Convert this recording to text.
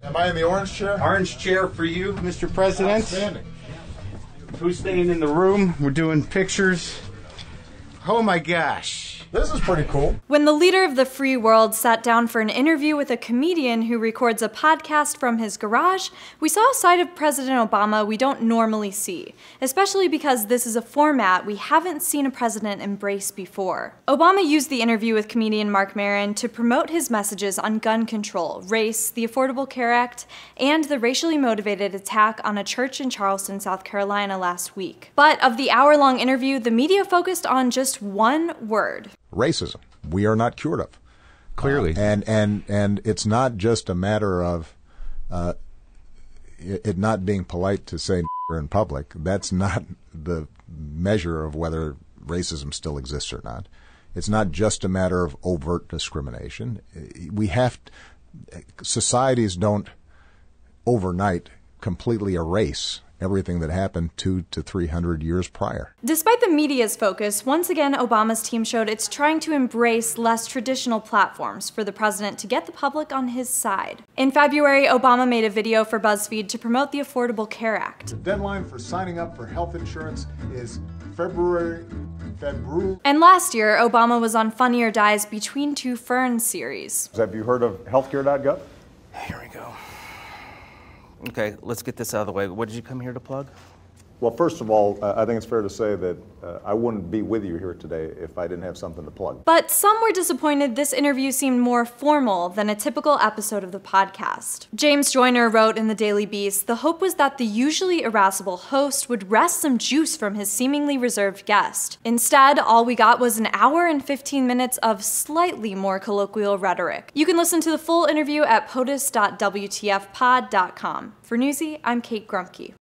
Am I in the orange chair? Orange chair for you, Mr. President. Outstanding. Who's staying in the room? We're doing pictures. Oh my gosh. This is pretty cool. When the leader of the free world sat down for an interview with a comedian who records a podcast from his garage, we saw a side of President Obama we don't normally see, especially because this is a format we haven't seen a president embrace before. Obama used the interview with comedian Marc Maron to promote his messages on gun control, race, the Affordable Care Act, and the racially motivated attack on a church in Charleston, South Carolina last week. But of the hour-long interview, the media focused on just one word. Racism. We are not cured of. Clearly. And it's not just a matter of it not being polite to say in public. That's not the measure of whether racism still exists or not. It's not just a matter of overt discrimination. Societies don't overnight completely erase everything that happened 200 to 300 years prior. Despite the media's focus, once again Obama's team showed it's trying to embrace less traditional platforms for the president to get the public on his side. In February, Obama made a video for BuzzFeed to promote the Affordable Care Act. The deadline for signing up for health insurance is February. And last year, Obama was on Funny or Die's Between Two Ferns series. Have you heard of healthcare.gov? Here we go. Okay, let's get this out of the way. What did you come here to plug? Well, first of all, I think it's fair to say that I wouldn't be with you here today if I didn't have something to plug. But some were disappointed this interview seemed more formal than a typical episode of the podcast. James Joyner wrote in the Daily Beast, the hope was that the usually irascible host would wrest some juice from his seemingly reserved guest. Instead, all we got was an hour and 15 minutes of slightly more colloquial rhetoric. You can listen to the full interview at POTUS.wtfpod.com. For Newsy, I'm Kate Grumke.